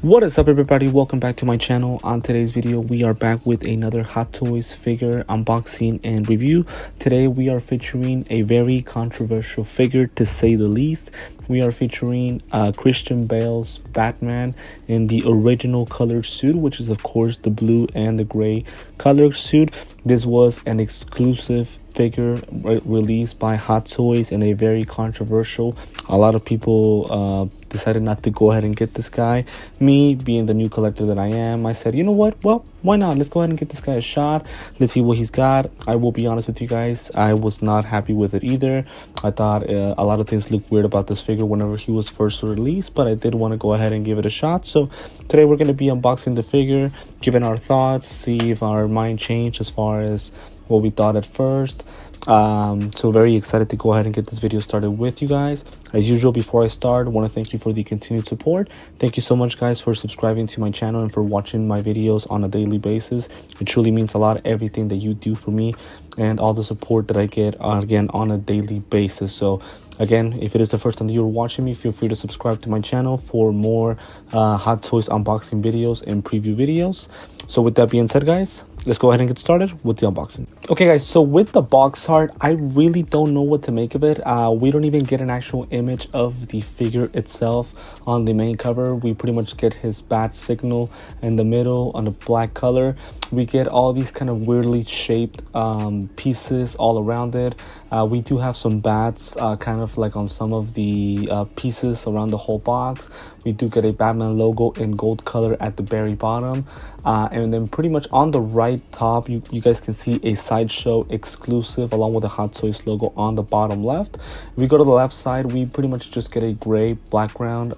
What is up, everybody? Welcome back to my channel. On today's video, we are back with another Hot Toys figure unboxing and review. Today we are featuring a very controversial figure, to say the least. We are featuring Christian Bale's Batman in the original colored suit, which is of course the blue and the gray color suit. This was an exclusive figure released by Hot Toys and a very controversial. A lot of people decided not to go ahead and get this guy. Me, being the new collector that I am, I said, you know what, well, why not? Let's go ahead and get this guy a shot. Let's see what he's got. I will be honest with you guys, I was not happy with it either. I thought a lot of things looked weird about this figure whenever he was first released, but I did want to go ahead and give it a shot. So today we're going to be unboxing the figure, giving our thoughts, see if our mind changed as far as what we thought at first. So very excited to go ahead and get this video started with you guys. As usual, before I start, I want to thank you for the continued support. Thank you so much, guys, for subscribing to my channel and for watching my videos on a daily basis. It truly means a lot, everything that you do for me and all the support that I get again on a daily basis. So again, if it is the first time that you're watching me, feel free to subscribe to my channel for more Hot Toys unboxing videos and preview videos. So with that being said, guys, let's go ahead and get started with the unboxing. Okay, guys, so with the box art, I really don't know what to make of it. We don't even get an actual image of the figure itself on the main cover. We pretty much get his bat signal in the middle on a black color. We get all these kind of weirdly shaped pieces all around it. We do have some bats kind of like on some of the pieces around the whole box. We do get a Batman logo in gold color at the very bottom. And then pretty much on the right top, you guys can see a Sideshow exclusive along with the Hot Toys logo on the bottom left. If we go to the left side, we pretty much just get a gray background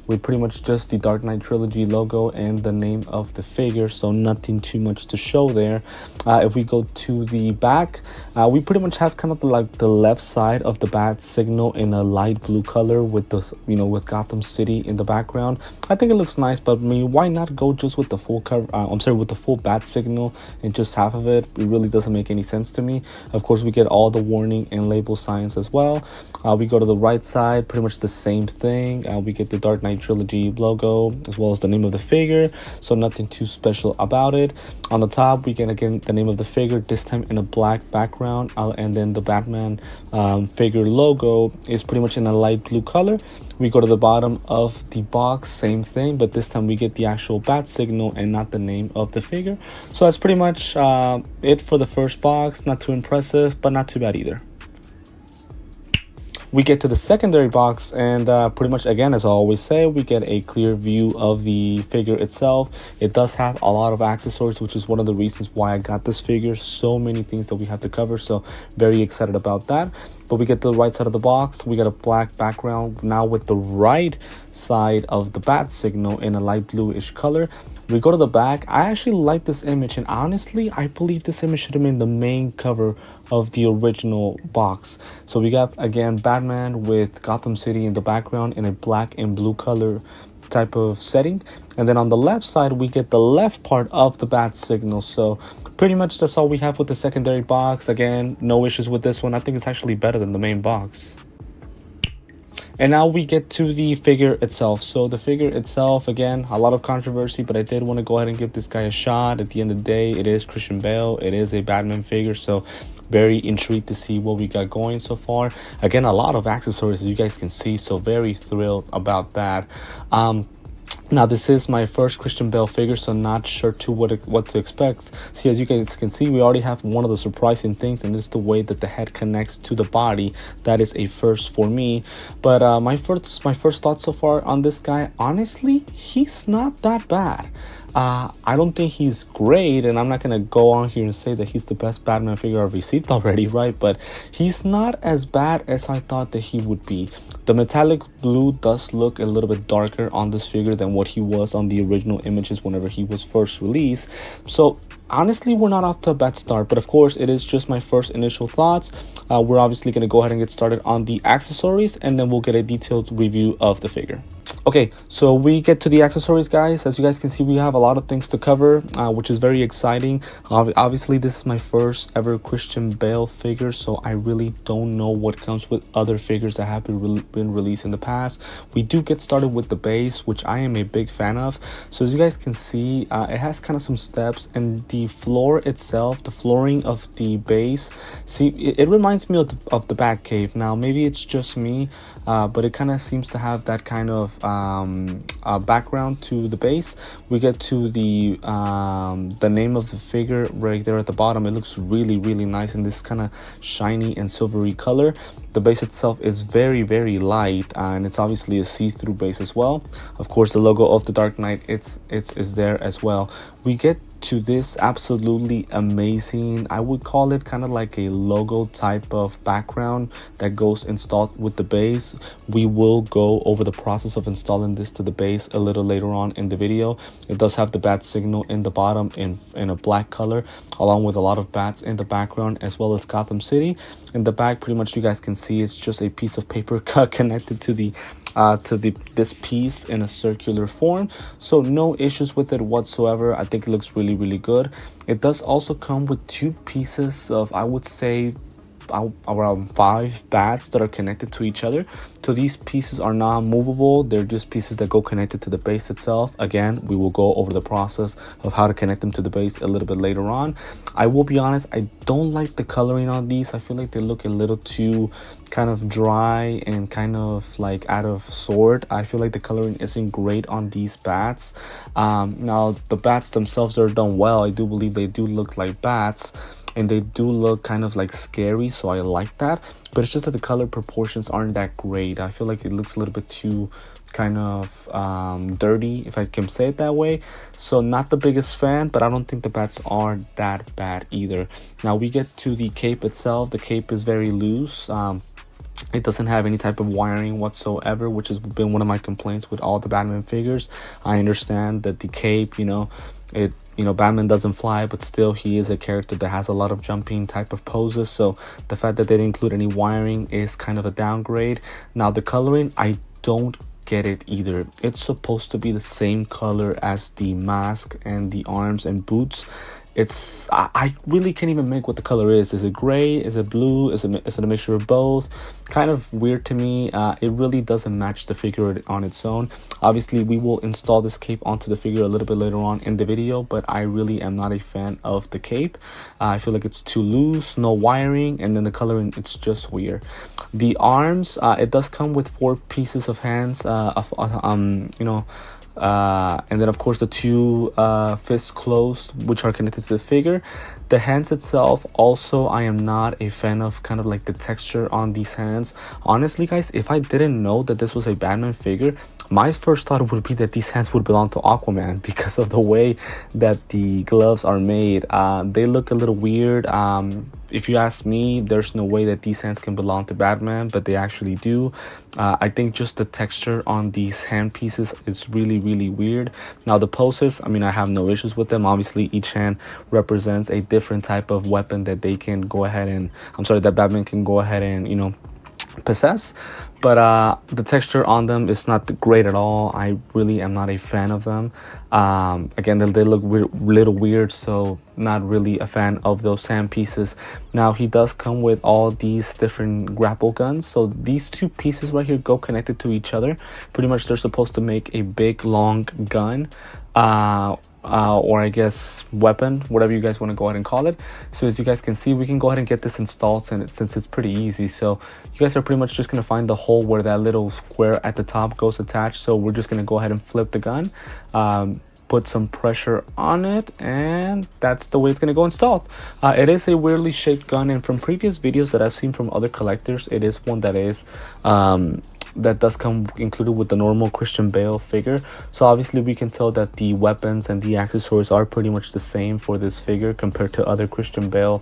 with pretty much just the Dark Knight Trilogy logo and the name of the figure, so nothing too much to show there. If we go to the back, we pretty much have kind of like the left side of the bat signal in a light blue color with the with Gotham City in the background. I think it looks nice, but I mean, why not go just with the full cover? With the full bat signal and just half of it. It really doesn't make any sense to me. Of course, we get all the warning and label signs as well. We go to the right side, pretty much the same thing. We get the Dark Knight Trilogy logo as well as the name of the figure, so nothing too special about it. On the top, we get again the name of the figure, this time in a black background, and then the Batman figure logo is pretty much in a light blue color. We go to the bottom of the box, same thing, but this time we get the actual bat signal and not the name of the figure. So that's pretty much it for the first box. Not too impressive, but not too bad either. We get to the secondary box, and pretty much again, as I always say, we get a clear view of the figure itself. It does have a lot of accessories, which is one of the reasons why I got this figure. So many things that we have to cover, so very excited about that. But we get to the right side of the box, we got a black background now with the right side of the bat signal in a light bluish color. We go to the back. I actually like this image, and honestly, I believe this image should have been the main cover of the original box. So we got again Batman with Gotham City in the background in a black and blue color type of setting, and then on the left side we get the left part of the bat signal. So pretty much that's all we have with the secondary box. Again, no issues with this one. I think it's actually better than the main box. And now we get to the figure itself. So the figure itself, again, a lot of controversy, but I did want to go ahead and give this guy a shot. At the end of the day, it is Christian Bale. It is a Batman figure, so very intrigued to see what we got going so far. Again, a lot of accessories, as you guys can see, so very thrilled about that. Now, this is my first Christian Bale figure, so not sure to what to expect. See, as you guys can see, we already have one of the surprising things, and it's the way that the head connects to the body. That is a first for me. But my first thoughts so far on this guy, honestly, he's not that bad. I don't think he's great, and I'm not gonna go on here and say that he's the best Batman figure I've received already, right? But he's not as bad as I thought that he would be. The metallic blue does look a little bit darker on this figure than what he was on the original images whenever he was first released. So honestly, we're not off to a bad start, but of course it is just my first initial thoughts. We're obviously going to go ahead and get started on the accessories, and then we'll get a detailed review of the figure. Okay, so we get to the accessories, guys. As you guys can see, we have a lot of things to cover, which is very exciting. Obviously, this is my first ever Christian Bale figure, so I really don't know what comes with other figures that have been released in the past. We do get started with the base, which I am a big fan of. So as you guys can see, it has kind of some steps, and the floor itself, the flooring of the base, see, it reminds me of the Batcave. Now, maybe it's just me, but it kind of seems to have that kind of background to the base. We get to the name of the figure right there at the bottom. It looks really nice in this kind of shiny and silvery color. The base itself is very light, and it's obviously a see-through base as well. Of course, the logo of the Dark Knight is there as well. We get to this absolutely amazing, I would call it kind of like a logo type of background that goes installed with the base. We will go over the process of installing this to the base a little later on in the video. It does have the bat signal in the bottom in a black color, along with a lot of bats in the background, as well as Gotham City. In the back, pretty much you guys can see it's just a piece of paper connected to this piece in a circular form, so no issues with it whatsoever. I think it looks really good. It does also come with two pieces of, I would say, around 5 bats that are connected to each other. So these pieces are not movable, they're just pieces that go connected to the base itself. Again, we will go over the process of how to connect them to the base a little bit later on. I will be honest, I don't like the coloring on these. I feel like they look a little too kind of dry and kind of like out of sort. I feel like the coloring isn't great on these bats. Now the bats themselves are done well. I do believe they do look like bats, and they do look kind of like scary, so I like that. But it's just that the color proportions aren't that great. I feel like it looks a little bit too kind of dirty, if I can say it that way. So not the biggest fan, but I don't think the bats are that bad either. Now we get to the cape itself. The cape is very loose. It doesn't have any type of wiring whatsoever, which has been one of my complaints with all the Batman figures. I understand that the cape, Batman doesn't fly, but still he is a character that has a lot of jumping type of poses. So the fact that they didn't include any wiring is kind of a downgrade. Now the coloring, I don't get it either. It's supposed to be the same color as the mask and the arms and boots. I really can't even make what the color is. Is it gray? Is it blue? Is it a mixture of both? Kind of weird to me. It really doesn't match the figure on its own. Obviously, we will install this cape onto the figure a little bit later on in the video, but I really am not a fan of the cape. I feel like it's too loose, no wiring, and then the coloring, it's just weird. The arms, it does come with 4 pieces of hands, and then of course the 2 fists closed, which are connected to the figure. The hands itself, also, I am not a fan of kind of like the texture on these hands. Honestly, guys, if I didn't know that this was a Batman figure, my first thought would be that these hands would belong to Aquaman because of the way that the gloves are made. They look a little weird. If you ask me, there's no way that these hands can belong to Batman, but they actually do. I think just the texture on these hand pieces is really weird. Now the poses, I mean, I have no issues with them. Obviously, each hand represents a different type of weapon that they can go ahead and, that Batman can go ahead and, possess. But the texture on them is not great at all. I really am not a fan of them. Again, they look little weird, so not really a fan of those hand pieces. Now he does come with all these different grapple guns. So these 2 pieces right here go connected to each other. Pretty much they're supposed to make a big long gun, or I guess weapon, whatever you guys want to go ahead and call it. So as you guys can see, we can go ahead and get this installed since it's pretty easy. So you guys are pretty much just going to find the hole where that little square at the top goes attached. So we're just going to go ahead and flip the gun, put some pressure on it, and that's the way it's going to go installed. It is a weirdly shaped gun, and from previous videos that I've seen from other collectors, it is one that is that does come included with the normal Christian Bale figure. So obviously we can tell that the weapons and the accessories are pretty much the same for this figure compared to other Christian Bale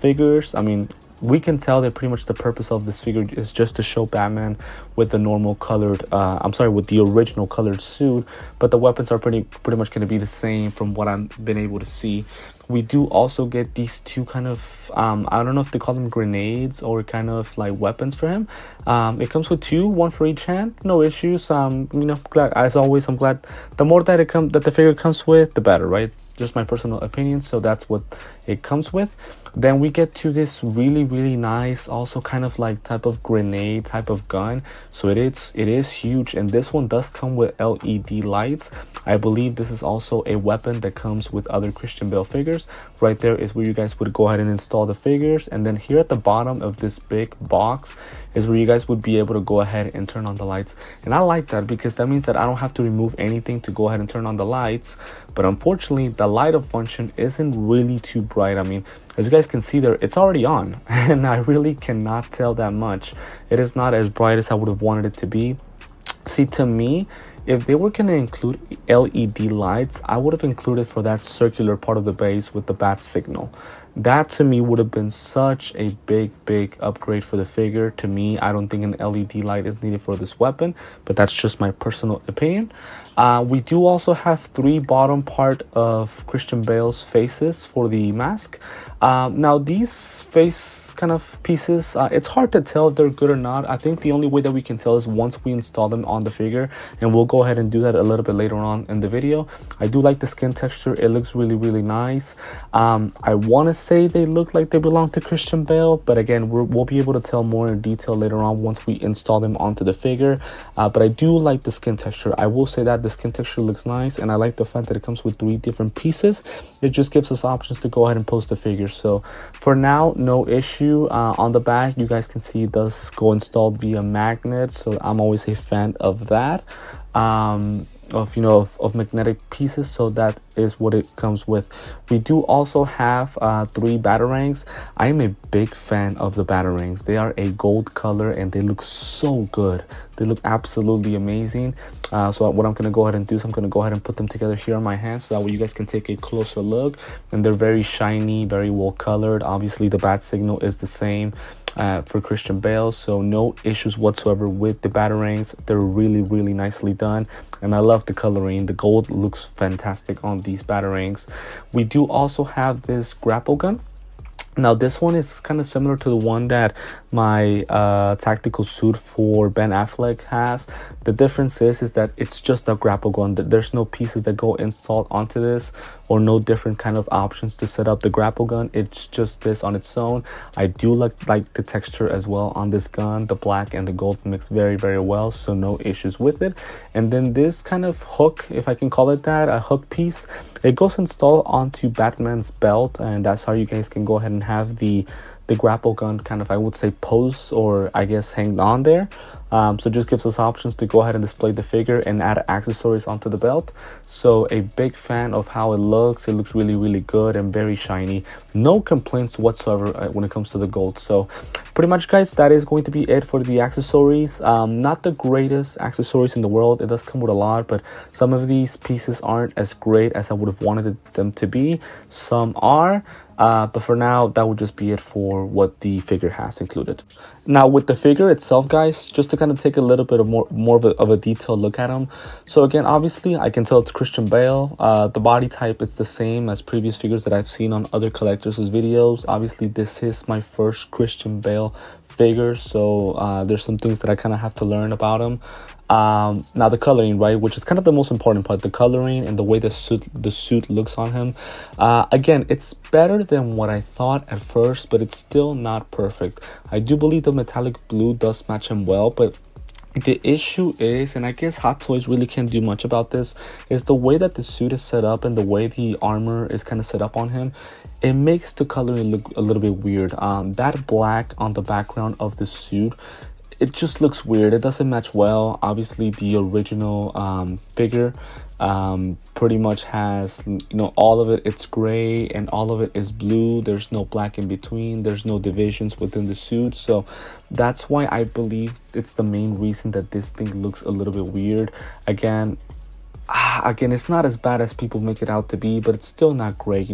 figures. I mean, we can tell that pretty much the purpose of this figure is just to show Batman with the normal colored, with the original colored suit, but the weapons are pretty much going to be the same from what I've been able to see. We do also get these two kind of I don't know if they call them grenades or kind of like weapons for him. It comes with two, one for each hand, no issues. Glad, as always, I'm glad the more that that the figure comes with, the better, right? Just my personal opinion. So that's what it comes with. Then we get to this really nice, also kind of like type of grenade type of gun. So it is huge, and this one does come with LED lights. I believe this is also a weapon that comes with other Christian Bale figures. Right there is where you guys would go ahead and install the figures, and then here at the bottom of this big box is where you guys would be able to go ahead and turn on the lights. And I like that because that means that I don't have to remove anything to go ahead and turn on the lights. But unfortunately, the light up function isn't really too bright. I mean, as you guys can see there, it's already on, and I really cannot tell that much. It is not as bright as I would have wanted it to be. See, to me, if they were going to include LED lights, I would have included for that circular part of the base with the bat signal. That to me would have been such a big upgrade for the figure. To me, I don't think an LED light is needed for this weapon, but that's just my personal opinion. We do also have 3 bottom part of Christian Bale's faces for the mask. Now these face kind of pieces, it's hard to tell if they're good or not. I think the only way that we can tell is once we install them on the figure, and we'll go ahead and do that a little bit later on in the video. I do like the skin texture. It looks really nice. I want to say they look like they belong to Christian Bale, but again, we'll be able to tell more in detail later on once we install them onto the figure. But I do like the skin texture. I will say that the skin texture looks nice, and I like the fact that it comes with 3 different pieces. It just gives us options to go ahead and post the figure. So for now, no issue. On the back, you guys can see it does go installed via magnet, so I'm always a fan of that. Of magnetic pieces, so that is what it comes with. We do also have 3 batarangs. I am a big fan of the batarangs. They are a gold color and they look so good. They look absolutely amazing. So what I'm going to go ahead and do is I'm going to go ahead and put them together here on my hand, so that way you guys can take a closer look. And they're very shiny, very well colored. Obviously the bat signal is the same for Christian Bale, so no issues whatsoever with the batarangs. They're really nicely done, and I love the coloring. The gold looks fantastic on these batarangs. We do also have this grapple gun. Now this one is kind of similar to the one that my tactical suit for Ben Affleck has. The difference is that it's just a grapple gun. There's no pieces that go installed onto this, or no different kind of options to set up the grapple gun. It's just this on its own. I do like the texture as well on this gun. The black and the gold mix very well, so no issues with it. And then this kind of hook, if I can call it that, a hook piece, it goes installed onto Batman's belt, and that's how you guys can go ahead and have the grapple gun kind of, I would say, pose, or I guess hanged on there. So just gives us options to go ahead and display the figure and add accessories onto the belt. So a big fan of how it looks. It looks really good and very shiny. No complaints whatsoever when it comes to the gold. So pretty much, guys, that is going to be it for the accessories. Not the greatest accessories in the world. It does come with a lot, but some of these pieces aren't as great as I would have wanted them to be. Some are. But for now, that would just be it for what the figure has included. Now with the figure itself, guys, just to kind of take a little bit of more of a detailed look at him. So again, obviously I can tell it's Christian Bale. The body type, it's the same as previous figures that I've seen on other collectors' videos. Obviously this is my first Christian Bale figure, so there's some things that I kind of have to learn about him. Now the coloring, right, which is kind of the most important part, the coloring and the way the suit looks on him. Again, it's better than what I thought at first, but it's still not perfect. I do believe the metallic blue does match him well, but the issue is, and I guess Hot Toys really can't do much about this, is the way that the suit is set up and the way the armor is kind of set up on him. It makes the coloring look a little bit weird. That black on the background of the suit, it just looks weird. It doesn't match well. Obviously the original figure pretty much has, all of it's gray and all of it is blue. There's no black in between. There's no divisions within the suit. So that's why I believe it's the main reason that this thing looks a little bit weird. Again, again, it's not as bad as people make it out to be, but it's still not great,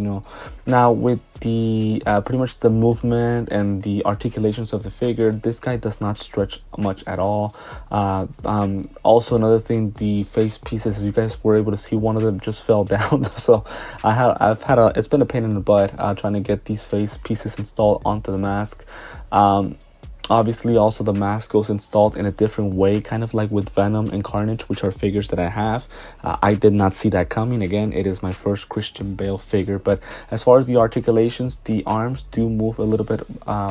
Now with the pretty much the movement and the articulations of the figure, this guy does not stretch much at all. Also another thing, the face pieces, as you guys were able to see, one of them just fell down. So it's been a pain in the butt trying to get these face pieces installed onto the mask. Obviously, also the mask goes installed in a different way, kind of like with Venom and Carnage, which are figures that I have. I did not see that coming. Again, it is my first Christian Bale figure, but as far as the articulations, the arms do move a little bit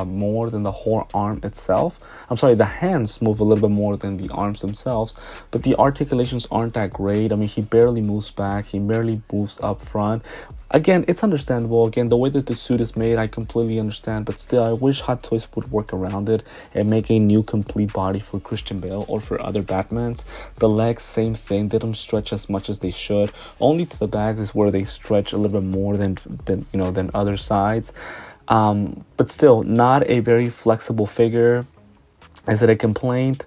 more than the whole arm itself. I'm sorry, the hands move a little bit more than the arms themselves, but the articulations aren't that great. I mean, he barely moves back, he barely moves up front. Again, it's understandable. Again, the way that the suit is made, I completely understand. But still, I wish Hot Toys would work around it and make a new complete body for Christian Bale or for other Batmans. The legs, same thing. They don't stretch as much as they should. Only to the back is where they stretch a little bit more than other sides. But still, not a very flexible figure. Is it a complaint?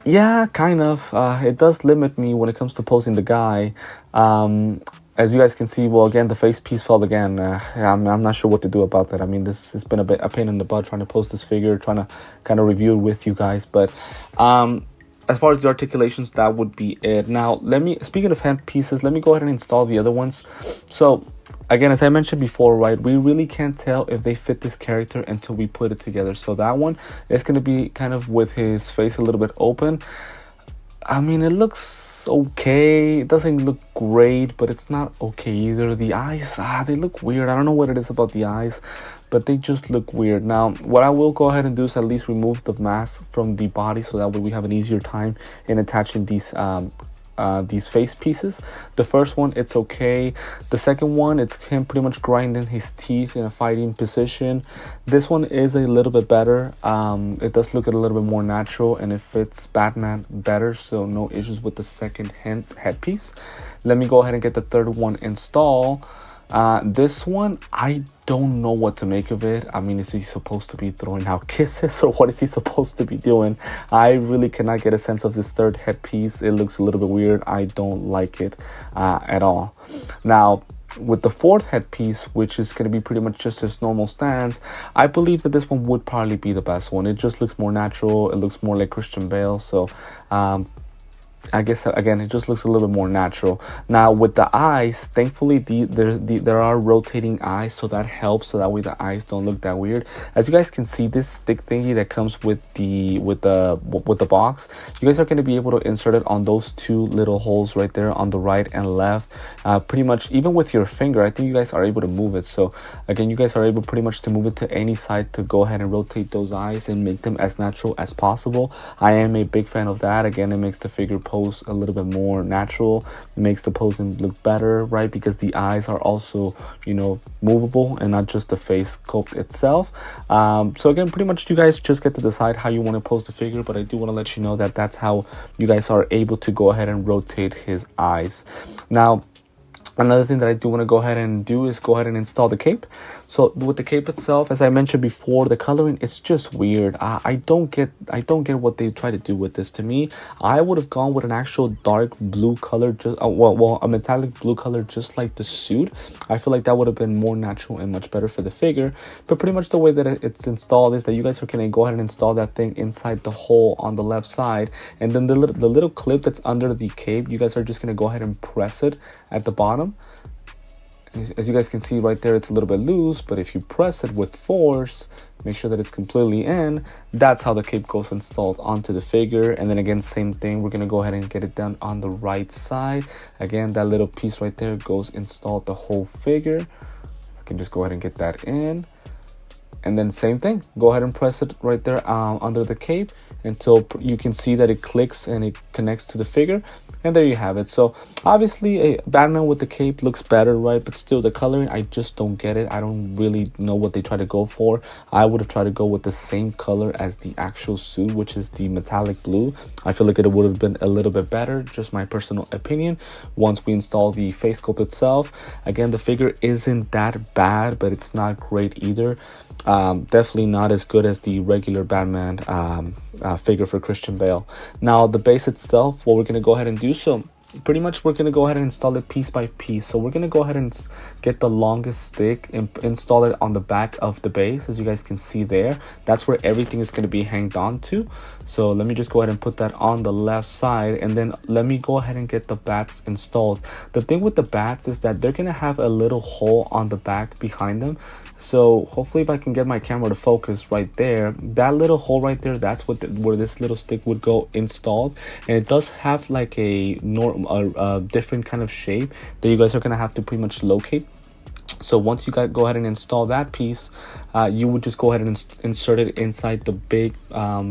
Yeah, kind of. It does limit me when it comes to posing the guy. As you guys can see, well, again, the face piece fell again. I'm not sure what to do about that. I mean, this has been a pain in the butt trying to post this figure, trying to kind of review it with you guys. But as far as the articulations, that would be it. Now, speaking of hand pieces, let me go ahead and install the other ones. So, again, as I mentioned before, right, we really can't tell if they fit this character until we put it together. So that one is going to be kind of with his face a little bit open. I mean, it looks okay. It doesn't look great, but it's not okay either. The eyes, they look weird. I don't know what it is about the eyes, but they just look weird. Now, what I will go ahead and do is at least remove the mask from the body, so that way we have an easier time in attaching these face pieces. The first one, it's okay. The second one, it's him pretty much grinding his teeth in a fighting position. This one is a little bit better. It does look a little bit more natural, and it fits Batman better, so no issues with the second headpiece. Let me go ahead and get the third one installed. This one, I don't know what to make of it. I mean, is he supposed to be throwing out kisses, or what is he supposed to be doing? I really cannot get a sense of this third headpiece. It looks a little bit weird. I don't like it at all. Now, with the fourth headpiece, which is going to be pretty much just his normal stance, I believe that this one would probably be the best one. It just looks more natural. It looks more like Christian Bale. So, I guess, again, it just looks a little bit more natural. Now, with the eyes, thankfully, there are rotating eyes, so that helps. So that way the eyes don't look that weird. As you guys can see, this stick thingy that comes with the box, you guys are going to be able to insert it on those two little holes right there on the right and left. Pretty much, even with your finger, I think you guys are able to move it. So again, you guys are able pretty much to move it to any side to go ahead and rotate those eyes and make them as natural as possible. I am a big fan of that. Again, it makes the figure pose a little bit more natural. It makes the posing look better, right? Because the eyes are also, movable and not just the face sculpt itself. So again, pretty much you guys just get to decide how you want to pose the figure, but I do want to let you know that that's how you guys are able to go ahead and rotate his eyes. Now, another thing that I do want to go ahead and do is go ahead and install the cape. So with the cape itself, as I mentioned before, the coloring, it's just weird. I don't get what they try to do with this. To me, I would have gone with an actual dark blue color, just a metallic blue color, just like the suit. I feel like that would have been more natural and much better for the figure. But pretty much the way that it's installed is that you guys are going to go ahead and install that thing inside the hole on the left side, and then the little clip that's under the cape, you guys are just going to go ahead and press it at the bottom. As you guys can see right there, it's a little bit loose, but if you press it with force, make sure that it's completely in, that's how the cape goes installed onto the figure. And then again, same thing, we're going to go ahead and get it done on the right side. Again, that little piece right there goes installed the whole figure. I can just go ahead and get that in. And then same thing, go ahead and press it right there under the cape until you can see that it clicks and it connects to the figure. And there you have it. So obviously a Batman with the cape looks better, right? But still, the coloring, I just don't get it. I don't really know what they try to go for. I would have tried to go with the same color as the actual suit, which is the metallic blue. I feel like it would have been a little bit better, just my personal opinion. Once we install the face sculpt itself, again, the figure isn't that bad, but it's not great either. Definitely not as good as the regular Batman figure for Christian Bale. Now, the base itself, what we're going to go ahead and do, so pretty much we're going to go ahead and install it piece by piece. So we're going to go ahead and get the longest stick and install it on the back of the base. As you guys can see there, that's where everything is going to be hanged on to. So let me just go ahead and put that on the left side, and then let me go ahead and get the bats installed. The thing with the bats is that they're going to have a little hole on the back behind them. So hopefully if I can get my camera to focus right there, that little hole right there, that's what where this little stick would go installed. And it does have like a different kind of shape that you guys are gonna have to pretty much locate. So once you go ahead and install that piece, you would just go ahead and insert it inside the big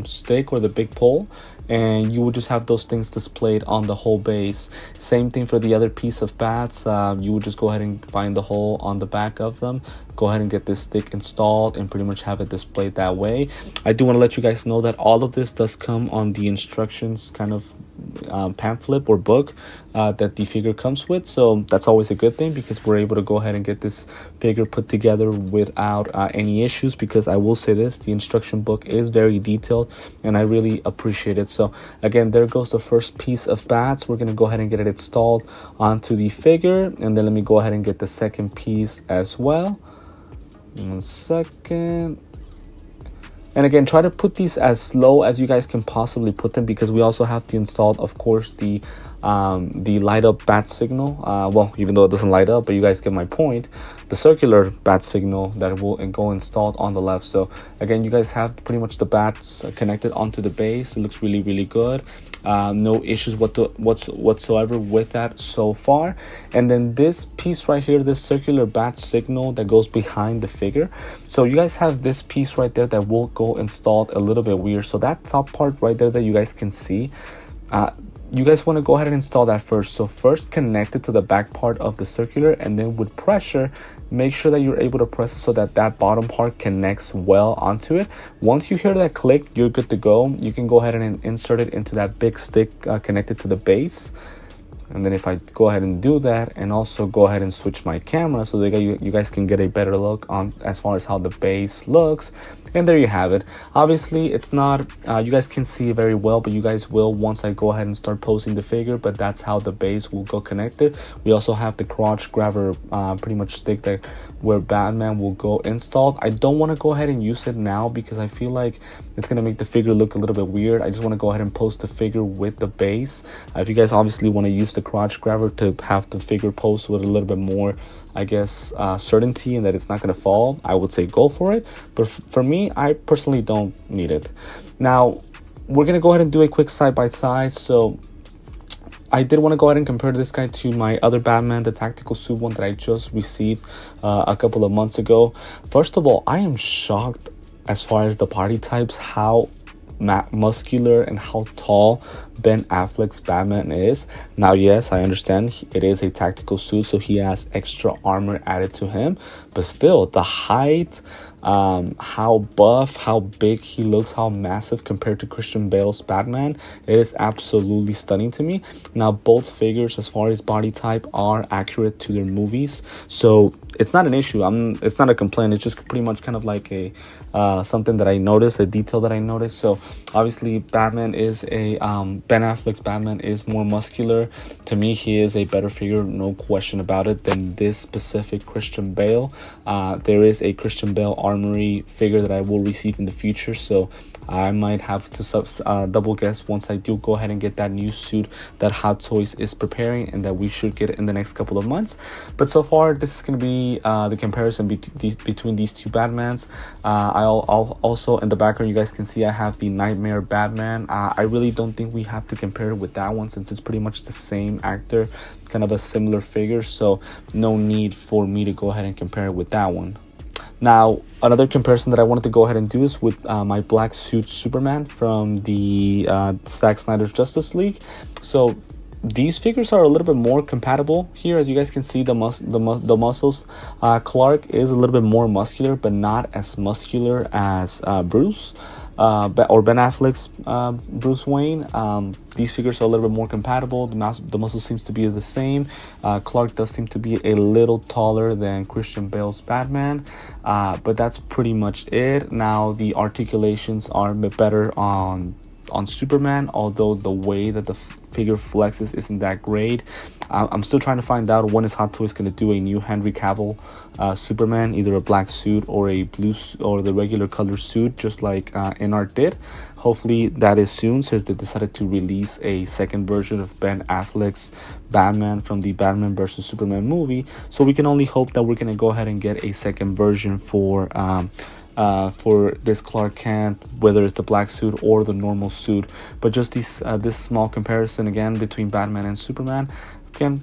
stick or the big pole, and you would just have those things displayed on the whole base. Same thing for the other piece of bats. You would just go ahead and find the hole on the back of them, go ahead and get this stick installed, and pretty much have it displayed that way. I do want to let you guys know that all of this does come on the instructions kind of pamphlet or book that the figure comes with. So that's always a good thing, because we're able to go ahead and get this figure put together without any issues. Because I will say this, the instruction book is very detailed and I really appreciate it. So again, there goes the first piece of bats. We're going to go ahead and get it installed onto the figure, and then let me go ahead and get the second piece as well. 1 second. And again, try to put these as low as you guys can possibly put them, because we also have to install, of course, the light up bat signal. Well, even though it doesn't light up, but you guys get my point. The circular bat signal that will go installed on the left. So again, you guys have pretty much the bats connected onto the base. It looks really, really good. No issues whatsoever with that so far. And then this piece right here, this circular bat signal that goes behind the figure. So you guys have this piece right there that will go installed a little bit weird. So that top part right there that you guys can see, you guys want to go ahead and install that first. So first connect it to the back part of the circular, and then with pressure, make sure that you're able to press it so that that bottom part connects well onto it. Once you hear that click, you're good to go. You can go ahead and insert it into that big stick connected to the base. And then if I go ahead and do that, and also go ahead and switch my camera so that you guys can get a better look on as far as how the base looks. And there you have it. Obviously it's not you guys can see it very well, but you guys will once I go ahead and start posing the figure. But that's how the base will go connected. We also have the crotch grabber pretty much stick that where Batman will go installed. I don't want to go ahead and use it now because I feel like it's going to make the figure look a little bit weird. I just want to go ahead and post the figure with the base. If you guys obviously want to use the crotch grabber to have the figure post with a little bit more, I guess, certainty and that it's not going to fall, I would say go for it. But for me, I personally don't need it. Now, we're going to go ahead and do a quick side-by-side. So I did want to go ahead and compare this guy to my other Batman, the tactical suit one that I just received a couple of months ago. First of all, I am shocked as far as the body types, how muscular and how tall Ben Affleck's Batman is. Now, yes, I understand it is a tactical suit, so he has extra armor added to him, but still the height, how buff, how big he looks, how massive compared to Christian Bale's Batman, it is absolutely stunning to me. Now, both figures as far as body type are accurate to their movies, so it's not an issue. It's not a complaint. It's just pretty much kind of like a something that I noticed, a detail that I noticed. So obviously Batman is a Ben Affleck's Batman is more muscular. To me, he is a better figure, no question about it, than this specific Christian Bale. There is a Christian Bale Armory figure that I will receive in the future, so I might have to double guess once I do go ahead and get that new suit that Hot Toys is preparing and that we should get in the next couple of months. But so far, this is going to be the comparison between these two Batmans. I'll also, in the background, you guys can see I have the Nightmare Batman. I really don't think we have to compare it with that one since it's pretty much the same actor, kind of a similar figure, so no need for me to go ahead and compare it with that one. Now, another comparison that I wanted to go ahead and do is with my black suit Superman from the Zack Snyder's Justice League. So these figures are a little bit more compatible here. As you guys can see, the muscles. Clark is a little bit more muscular, but not as muscular as Bruce. Or Ben Affleck's Bruce Wayne. These figures are a little bit more compatible. The muscle seems to be the same. Clark does seem to be a little taller than Christian Bale's Batman, but that's pretty much it. Now the articulations are a bit better on Superman, although the way that the figure flexes isn't that great. I'm still trying to find out when is Hot Toys going to do a new Henry Cavill Superman, either a black suit or a blue or the regular color suit, just like NR did. Hopefully that is soon, since they decided to release a second version of Ben Affleck's Batman from the Batman vs Superman movie. So we can only hope that we're going to go ahead and get a second version for this Clark Kent, whether it's the black suit or the normal suit. But just this small comparison again between Batman and Superman. Again,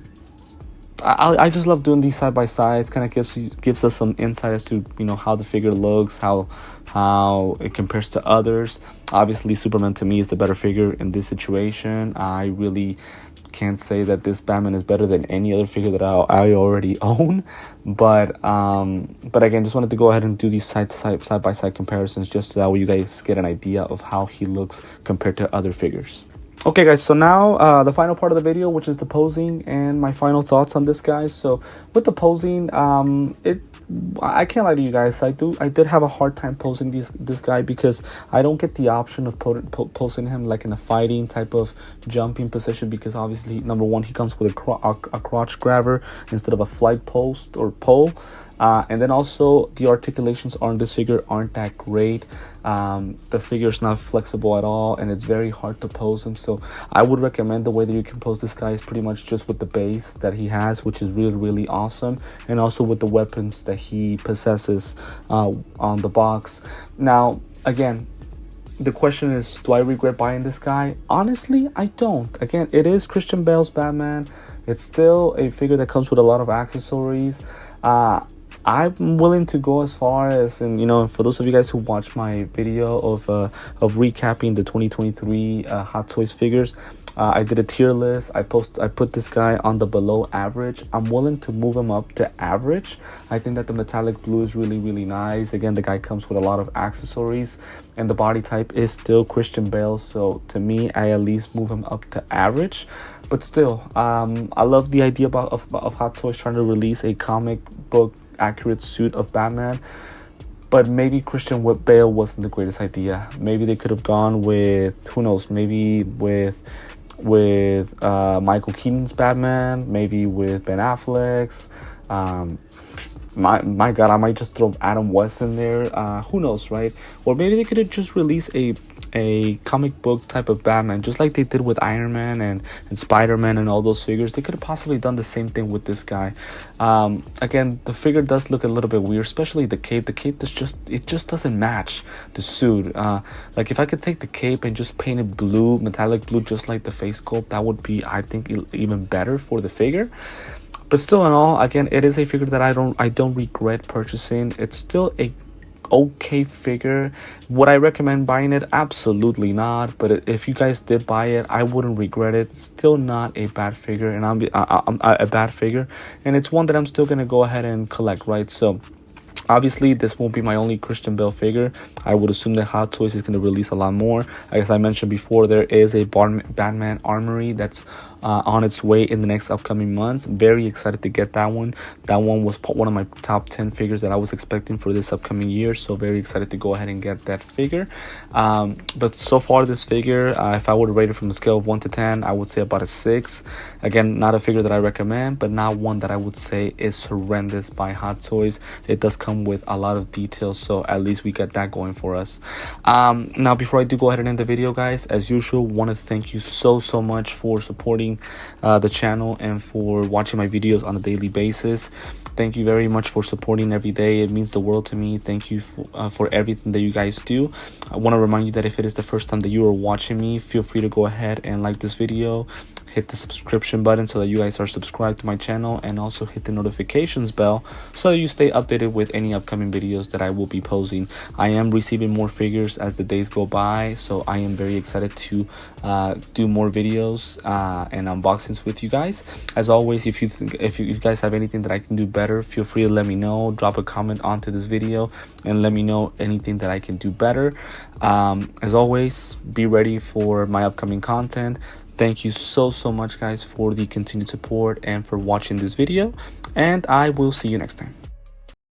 I just love doing these side by sides. Kind of gives us some insight as to, you know, how the figure looks, how it compares to others. Obviously, Superman to me is the better figure in this situation. I really can't say that this Batman is better than any other figure that I already own, but again, just wanted to go ahead and do these side by side comparisons, just so that way you guys get an idea of how he looks compared to other figures. Okay guys, so now the final part of the video, which is the posing and my final thoughts on this guy. So with the posing, I can't lie to you guys, I did have a hard time posing this guy, because I don't get the option of posing him like in a fighting type of jumping position, because obviously, number one, he comes with a crotch grabber instead of a flight post or pole. And then also the articulations on this figure aren't that great. The figure's not flexible at all, and it's very hard to pose him. So I would recommend the way that you can pose this guy is pretty much just with the base that he has, which is really, really awesome, and also with the weapons that he possesses on the box. Now, again, the question is, do I regret buying this guy? Honestly, I don't. Again, it is Christian Bale's Batman. It's still a figure that comes with a lot of accessories. I'm willing to go as far as, and you know, for those of you guys who watched my video of recapping the 2023 Hot Toys figures, I did a tier list. I put this guy on the below average. I'm willing to move him up to average. I think that the metallic blue is really, really nice. Again, the guy comes with a lot of accessories, and the body type is still Christian Bale. So to me, I at least move him up to average. But still, I love the idea of Hot Toys trying to release a comic book accurate suit of Batman. But maybe Christian Bale wasn't the greatest idea. Maybe they could have gone with, who knows, maybe with Michael Keaton's Batman, maybe with Ben Affleck's. My God, I might just throw Adam West in there. Who knows, right? Or maybe they could have just released a comic book type of Batman, just like they did with Iron Man and Spider-Man and all those figures. They could have possibly done the same thing with this guy. Again, the figure does look a little bit weird, especially the cape. The cape just doesn't match the suit. Like if I could take the cape and just paint it blue, metallic blue, just like the face sculpt, that would be, I think, even better for the figure. But still in all, again, it is a figure that I don't regret purchasing. It's still a okay figure. Would I recommend buying it? Absolutely not. But if you guys did buy it, I wouldn't regret it. Still not a bad figure, and I'm a bad figure, and it's one that I'm still gonna go ahead and collect, right? So obviously, this won't be my only Christian Bale figure. I would assume that Hot Toys is going to release a lot more. As I mentioned before, there is a Batman Armory that's on its way in the next upcoming months. Very excited to get that one. That one was one of my top 10 figures that I was expecting for this upcoming year. So very excited to go ahead and get that figure. But so far, this figure, if I were to rate it from a scale of 1 to 10, I would say about a 6. Again, not a figure that I recommend, but not one that I would say is horrendous by Hot Toys. It does come with a lot of details, so at least we got that going for us. Now, before I do go ahead and end the video, guys, as usual, want to thank you so much for supporting the channel and for watching my videos on a daily basis. Thank you very much for supporting every day. It means the world to me. Thank you for everything that you guys do. I want to remind you that if it is the first time that you are watching me, feel free to go ahead and like this video, hit the subscription button so that you guys are subscribed to my channel, and also hit the notifications bell so that you stay updated with any upcoming videos that I will be posting. I am receiving more figures as the days go by, so I am very excited to do more videos and unboxings with you guys. As always, if you guys have anything that I can do better, feel free to let me know. Drop a comment onto this video and let me know anything that I can do better. As always, be ready for my upcoming content. Thank you so much, guys, for the continued support and for watching this video, and I will see you next time.